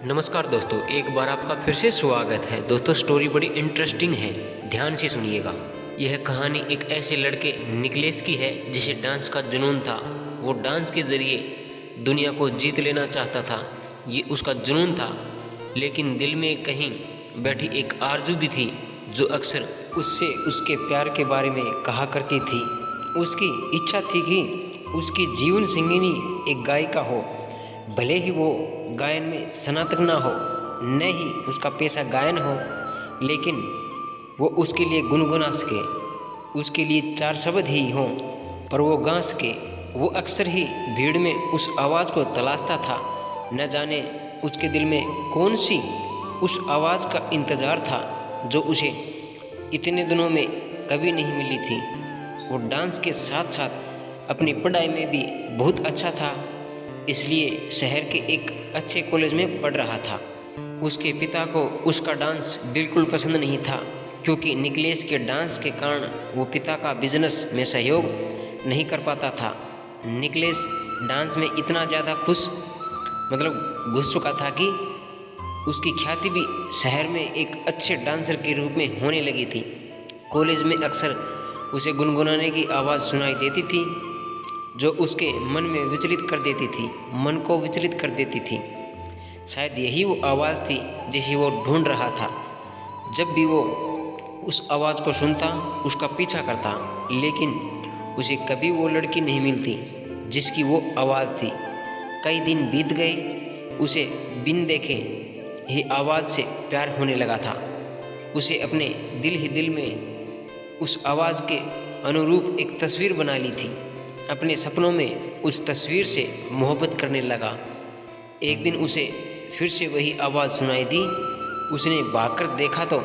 नमस्कार दोस्तों, एक बार आपका फिर से स्वागत है। दोस्तों, स्टोरी बड़ी इंटरेस्टिंग है, ध्यान से सुनिएगा। यह कहानी एक ऐसे लड़के निकलेस की है जिसे डांस का जुनून था। वो डांस के ज़रिए दुनिया को जीत लेना चाहता था, ये उसका जुनून था। लेकिन दिल में कहीं बैठी एक आरज़ू भी थी जो अक्सर उससे उसके प्यार के बारे में कहा करती थी। उसकी इच्छा थी कि उसकी जीवन संगिनी एक गायिका हो, भले ही वो गायन में स्नातक ना हो, न ही उसका पेशा गायन हो, लेकिन वो उसके लिए गुनगुना सके, उसके लिए चार शब्द ही हों पर वो गा सके। वो अक्सर ही भीड़ में उस आवाज़ को तलाशता था। न जाने उसके दिल में कौन सी उस आवाज़ का इंतज़ार था जो उसे इतने दिनों में कभी नहीं मिली थी। वो डांस के साथ साथ अपनी पढ़ाई में भी बहुत अच्छा था, इसलिए शहर के एक अच्छे कॉलेज में पढ़ रहा था। उसके पिता को उसका डांस बिल्कुल पसंद नहीं था, क्योंकि निकलेस के डांस के कारण वो पिता का बिजनेस में सहयोग नहीं कर पाता था। निकलेस डांस में इतना ज़्यादा घुस चुका था कि उसकी ख्याति भी शहर में एक अच्छे डांसर के रूप में होने लगी थी। कॉलेज में अक्सर उसे गुनगुनाने की आवाज़ सुनाई देती थी जो उसके मन को विचलित कर देती थी। शायद यही वो आवाज़ थी जिसे वो ढूंढ रहा था। जब भी वो उस आवाज़ को सुनता, उसका पीछा करता, लेकिन उसे कभी वो लड़की नहीं मिलती जिसकी वो आवाज़ थी। कई दिन बीत गए, उसे बिन देखे ही आवाज़ से प्यार होने लगा था। उसे अपने दिल में उस आवाज़ के अनुरूप एक तस्वीर बना ली थी। अपने सपनों में उस तस्वीर से मोहब्बत करने लगा। एक दिन उसे फिर से वही आवाज़ सुनाई दी। उसने भागकर देखा तो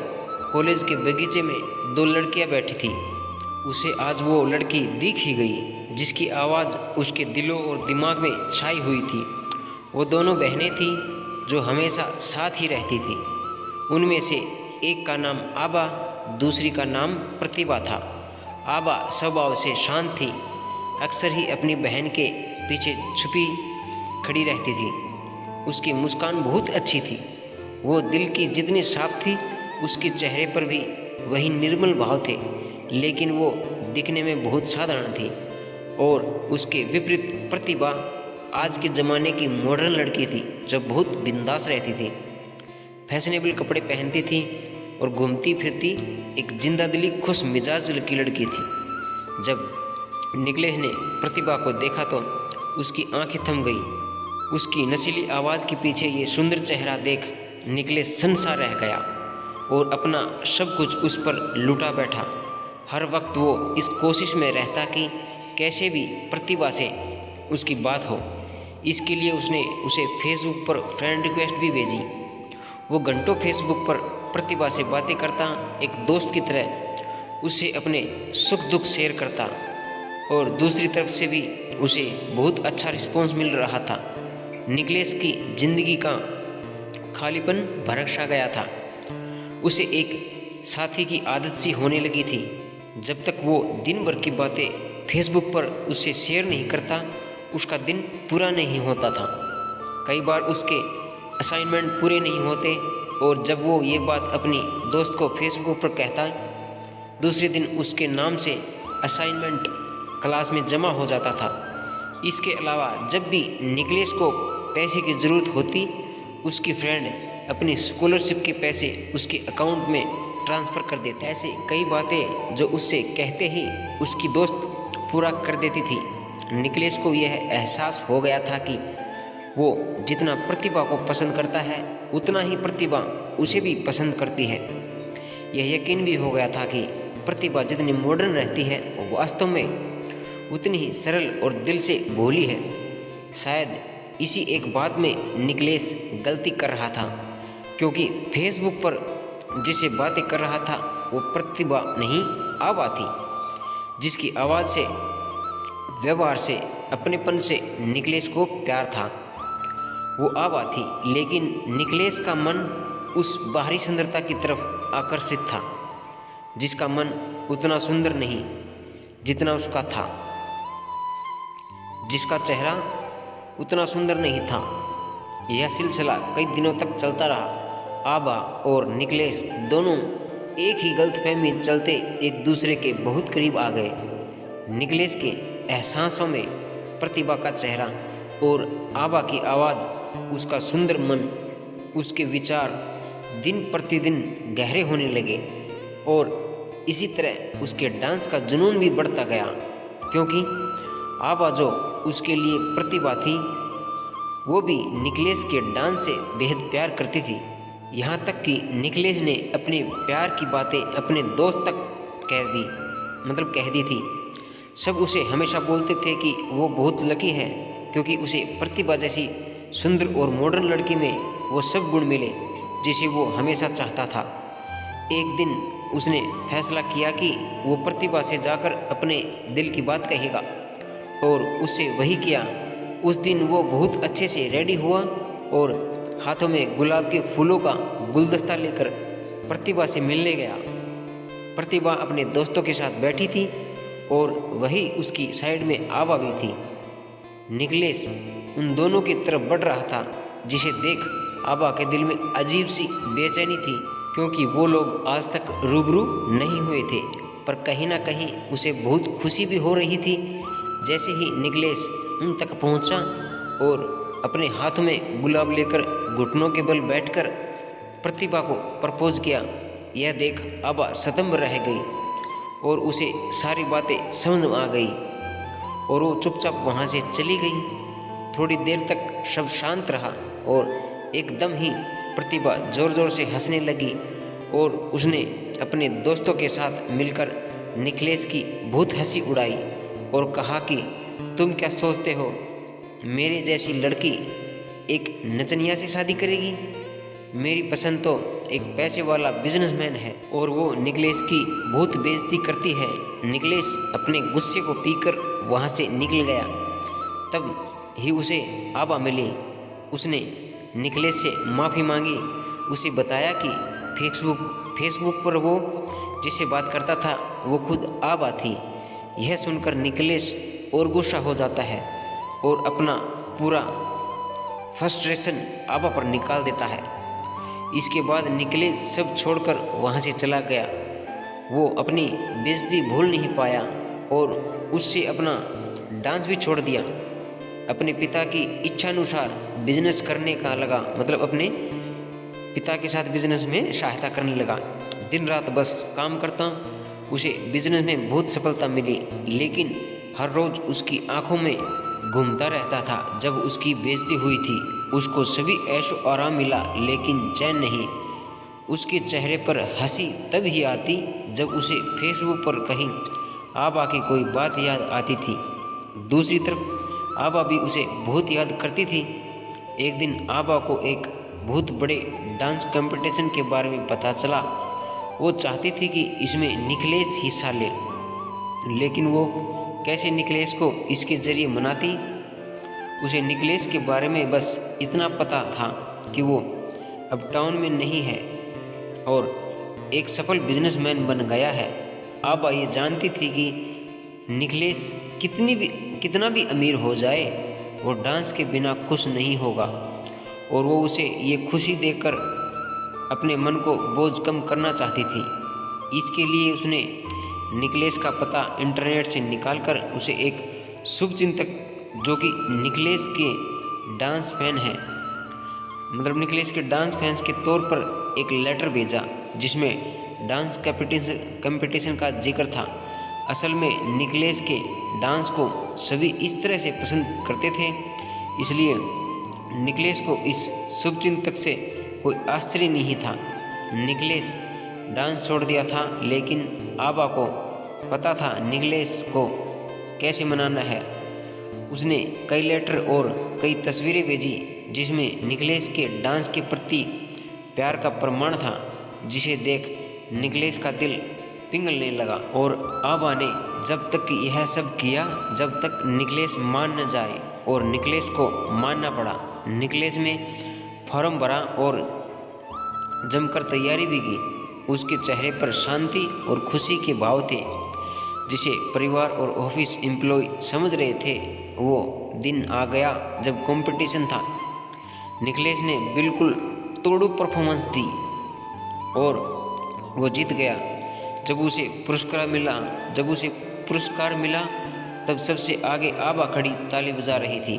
कॉलेज के बगीचे में दो लड़कियां बैठी थी। उसे आज वो लड़की दिख ही गई जिसकी आवाज़ उसके दिलों और दिमाग में छाई हुई थी। वो दोनों बहनें थीं जो हमेशा साथ ही रहती थी। उनमें से एक का नाम आबा, दूसरी का नाम प्रतिभा था। आबा स्वभाव से शांत थी, अक्सर ही अपनी बहन के पीछे छुपी खड़ी रहती थी। उसकी मुस्कान बहुत अच्छी थी। वो दिल की जितनी साफ थी, उसके चेहरे पर भी वही निर्मल भाव थे, लेकिन वो दिखने में बहुत साधारण थी। और उसके विपरीत प्रतिभा आज के ज़माने की मॉडर्न लड़की थी जो बहुत बिंदास रहती थी, फैशनेबल कपड़े पहनती थी और घूमती फिरती एक जिंदा दिली खुश मिजाज की लड़की थी। जब निकलेस ने प्रतिभा को देखा तो उसकी आंखें थम गई। उसकी नशीली आवाज़ के पीछे ये सुंदर चेहरा देख निकलेस सनसा रह गया और अपना सब कुछ उस पर लुटा बैठा। हर वक्त वो इस कोशिश में रहता कि कैसे भी प्रतिभा से उसकी बात हो। इसके लिए उसने उसे फेसबुक पर फ्रेंड रिक्वेस्ट भी भेजी। वो घंटों फेसबुक पर प्रतिभा से बातें करता, एक दोस्त की तरह उससे अपने सुख दुख शेयर करता, और दूसरी तरफ से भी उसे बहुत अच्छा रिस्पॉन्स मिल रहा था। निकलेस की ज़िंदगी का खालीपन भरक सा गया था। उसे एक साथी की आदत सी होने लगी थी। जब तक वो दिन भर की बातें फेसबुक पर उससे शेयर नहीं करता, उसका दिन पूरा नहीं होता था। कई बार उसके असाइनमेंट पूरे नहीं होते, और जब वो ये बात अपनी दोस्त को फेसबुक पर कहता, दूसरे दिन उसके नाम से असाइनमेंट क्लास में जमा हो जाता था। इसके अलावा जब भी निकलेस को पैसे की ज़रूरत होती, उसकी फ्रेंड अपनी स्कॉलरशिप के पैसे उसके अकाउंट में ट्रांसफ़र कर देते। ऐसे कई बातें जो उससे कहते ही उसकी दोस्त पूरा कर देती थी। निकलेस को यह एहसास हो गया था कि वो जितना प्रतिभा को पसंद करता है, उतना ही प्रतिभा उसे भी पसंद करती है। यह यकीन भी हो गया था कि प्रतिभा जितनी मॉडर्न रहती है, वो वास्तव में उतनी ही सरल और दिल से भोली है। शायद इसी एक बात में निकलेस गलती कर रहा था, क्योंकि फेसबुक पर जिसे बातें कर रहा था वो प्रतिभा नहीं, आबा थी, जिसकी आवाज़ से, व्यवहार से, अपनेपन से निकलेस को प्यार था। वो आबा थी, लेकिन निकलेस का मन उस बाहरी सुंदरता की तरफ आकर्षित था, जिसका मन उतना सुंदर नहीं जितना उसका था, जिसका चेहरा उतना सुंदर नहीं था। यह सिलसिला कई दिनों तक चलता रहा। आबा और निकलेश दोनों एक ही गलतफहमी चलते एक दूसरे के बहुत करीब आ गए। निकलेश के एहसासों में प्रतिभा का चेहरा और आबा की आवाज़, उसका सुंदर मन, उसके विचार दिन प्रतिदिन गहरे होने लगे और इसी तरह उसके डांस का जुनून भी बढ़ता गया, क्योंकि आबा जो उसके लिए प्रतिभा थी वो भी निकलेश के डांस से बेहद प्यार करती थी। यहाँ तक कि निकलेश ने अपने प्यार की बातें अपने दोस्त तक कह दी थी। सब उसे हमेशा बोलते थे कि वो बहुत लकी है, क्योंकि उसे प्रतिभा जैसी सुंदर और मॉडर्न लड़की में वो सब गुण मिले जिसे वो हमेशा चाहता था। एक दिन उसने फैसला किया कि वो प्रतिभा से जाकर अपने दिल की बात कहेगा और उससे वही किया। उस दिन वो बहुत अच्छे से रेडी हुआ और हाथों में गुलाब के फूलों का गुलदस्ता लेकर प्रतिभा से मिलने गया। प्रतिभा अपने दोस्तों के साथ बैठी थी और वही उसकी साइड में आबा भी थी। निकलेश उन दोनों की तरफ बढ़ रहा था, जिसे देख आबा के दिल में अजीब सी बेचैनी थी, क्योंकि वो लोग आज तक रूबरू नहीं हुए थे। पर कहीं ना कहीं उसे बहुत खुशी भी हो रही थी। जैसे ही निकलेश उन तक पहुंचा और अपने हाथ में गुलाब लेकर घुटनों के बल बैठकर प्रतिभा को प्रपोज किया, यह देख आबा स्तंभ रह गई और उसे सारी बातें समझ में आ गई और वो चुपचाप वहाँ से चली गई। थोड़ी देर तक सब शांत रहा और एकदम ही प्रतिभा ज़ोर ज़ोर से हंसने लगी और उसने अपने दोस्तों के साथ मिलकर निकलेश की बहुत हंसी उड़ाई और कहा कि तुम क्या सोचते हो, मेरे जैसी लड़की एक नचनिया से शादी करेगी? मेरी पसंद तो एक पैसे वाला बिजनेसमैन है और वो निकलेश की बहुत बेइज्जती करती है। निकलेश अपने गुस्से को पीकर वहाँ से निकल गया। तब ही उसे आबा मिली। उसने निकलेश से माफ़ी मांगी, उसे बताया कि फेसबुक पर वो जिससे बात करता था वो खुद आबा थी। यह सुनकर निकलेश और गुस्सा हो जाता है और अपना पूरा फ्रस्ट्रेशन आबा पर निकाल देता है। इसके बाद निकलेश सब छोड़कर वहाँ से चला गया। वो अपनी बेइज्जती भूल नहीं पाया और उससे अपना डांस भी छोड़ दिया। अपने पिता की इच्छानुसार बिजनेस करने का लगा, मतलब अपने पिता के साथ बिजनेस में सहायता करने लगा। दिन रात बस काम करता। उसे बिजनेस में बहुत सफलता मिली, लेकिन हर रोज़ उसकी आंखों में घूमता रहता था। जब उसकी बेइज्जती हुई थी उसको सभी ऐशो आराम मिला, लेकिन चैन नहीं। उसके चेहरे पर हंसी तब ही आती जब उसे फेसबुक पर कहीं आबा की कोई बात याद आती थी। दूसरी तरफ आबा भी उसे बहुत याद करती थी। एक दिन आबा को एक बहुत बड़े डांस कंपटीशन के बारे में पता चला। वो चाहती थी कि इसमें निकलेश हिस्सा ले, लेकिन वो कैसे निकलेश को इसके ज़रिए मनाती। उसे निकलेश के बारे में बस इतना पता था कि वो अब टाउन में नहीं है और एक सफल बिजनेसमैन बन गया है। आबा ये जानती थी कि निकलेश कितना भी अमीर हो जाए वो डांस के बिना खुश नहीं होगा और वो उसे ये खुशी देकर अपने मन को बोझ कम करना चाहती थी। इसके लिए उसने निकलेश का पता इंटरनेट से निकालकर उसे एक शुभचिंतक जो कि निकलेश के डांस फैन है, मतलब निकलेश के डांस फैंस के तौर पर एक लेटर भेजा, जिसमें डांस कंपटीशन का जिक्र था। असल में निकलेश के डांस को सभी इस तरह से पसंद करते थे, इसलिए निकलेश को इस शुभचिंतक से कोई आश्चर्य नहीं था। निकलेश डांस छोड़ दिया था, लेकिन आबा को पता था निकलेश को कैसे मनाना है। उसने कई लेटर और कई तस्वीरें भेजी जिसमें निकलेश के डांस के प्रति प्यार का प्रमाण था, जिसे देख निकलेश का दिल पिघलने लगा। और आबा ने जब तक यह सब किया जब तक निकलेश मान न जाए, और निकलेश को मानना पड़ा। निकलेश में फॉर्म भरा और जमकर तैयारी भी की। उसके चेहरे पर शांति और खुशी के भाव थे, जिसे परिवार और ऑफिस एम्प्लॉय समझ रहे थे। वो दिन आ गया जब कंपटीशन था। निकलेश ने बिल्कुल तोड़ू परफॉर्मेंस दी और वो जीत गया। जब उसे पुरस्कार मिला तब सबसे आगे आबा खड़ी ताली बजा रही थी।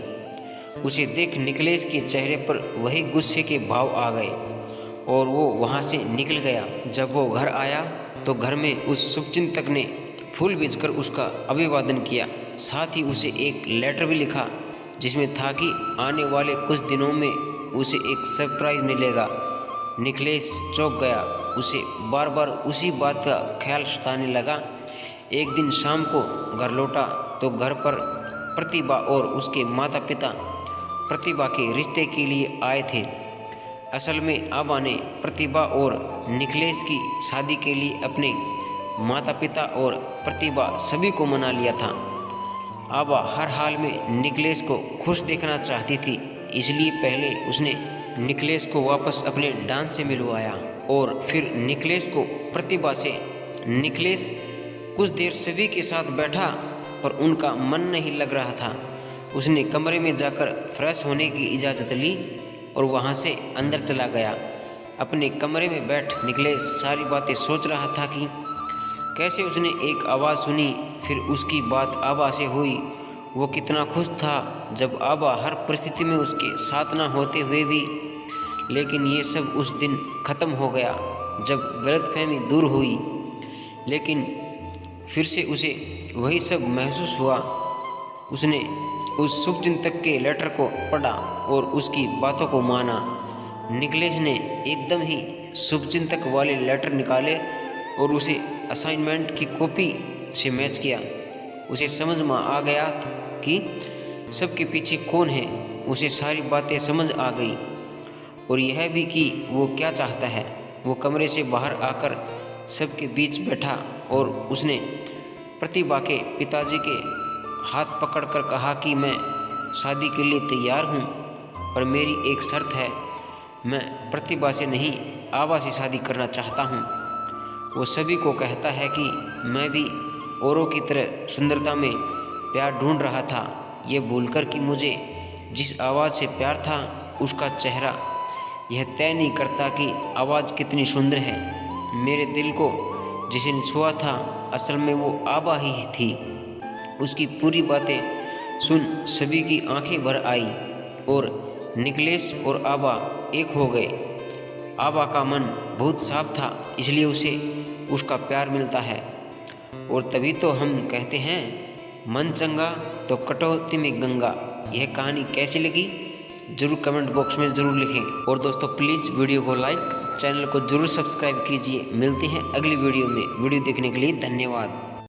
उसे देख निकलेश के चेहरे पर वही गुस्से के भाव आ गए और वो वहाँ से निकल गया। जब वो घर आया तो घर में उस शुभचिंतक ने फूल भेजकर उसका अभिवादन किया। साथ ही उसे एक लेटर भी लिखा जिसमें था कि आने वाले कुछ दिनों में उसे एक सरप्राइज मिलेगा। निकलेश चौंक गया। उसे बार बार उसी बात का ख्याल सताने लगा। एक दिन शाम को घर लौटा तो घर पर प्रतिभा और उसके माता पिता प्रतिभा के रिश्ते के लिए आए थे। असल में आबा ने प्रतिभा और निकलेश की शादी के लिए अपने माता पिता और प्रतिभा सभी को मना लिया था। आबा हर हाल में निकलेश को खुश देखना चाहती थी, इसलिए पहले उसने निकलेश को वापस अपने डांस से मिलवाया और फिर निकलेश को प्रतिभा से। निकलेश कुछ देर सभी के साथ बैठा पर उनका मन नहीं लग रहा था। उसने कमरे में जाकर फ्रेश होने की इजाज़त ली और वहाँ से अंदर चला गया। अपने कमरे में बैठ निकलेश सारी बातें सोच रहा था कि कैसे उसने एक आवाज़ सुनी, फिर उसकी बात आबा से हुई। वो कितना खुश था जब आबा हर परिस्थिति में उसके साथ ना होते हुए भी। लेकिन ये सब उस दिन ख़त्म हो गया जब गलतफहमी दूर हुई। लेकिन फिर से उसे वही सब महसूस हुआ। उसने उस शुभचिंतक के लेटर को पढ़ा और उसकी बातों को माना। निकलेश ने एकदम ही शुभचिंतक वाले लेटर निकाले और उसे असाइनमेंट की कॉपी से मैच किया। उसे समझ में आ गया कि सबके पीछे कौन है। उसे सारी बातें समझ आ गई और यह भी कि वो क्या चाहता है। वो कमरे से बाहर आकर सबके बीच बैठा और उसने प्रतिभा के पिताजी के हाथ पकड़कर कहा कि मैं शादी के लिए तैयार हूँ, पर मेरी एक शर्त है। मैं प्रतिभा से नहीं, आबा से शादी करना चाहता हूँ। वो सभी को कहता है कि मैं भी औरों की तरह सुंदरता में प्यार ढूंढ रहा था, ये भूलकर कि मुझे जिस आवाज़ से प्यार था उसका चेहरा यह तय नहीं करता कि आवाज़ कितनी सुंदर है। मेरे दिल को जिसने छुआ था असल में वो आबा ही थी। उसकी पूरी बातें सुन सभी की आंखें भर आई और निकलेश और आबा एक हो गए। आबा का मन बहुत साफ था, इसलिए उसे उसका प्यार मिलता है। और तभी तो हम कहते हैं मन चंगा तो कटौती में गंगा। यह कहानी कैसी लगी जरूर कमेंट बॉक्स में ज़रूर लिखें। और दोस्तों प्लीज़ वीडियो को लाइक, चैनल को ज़रूर सब्सक्राइब कीजिए। मिलते हैं अगली वीडियो में। वीडियो देखने के लिए धन्यवाद।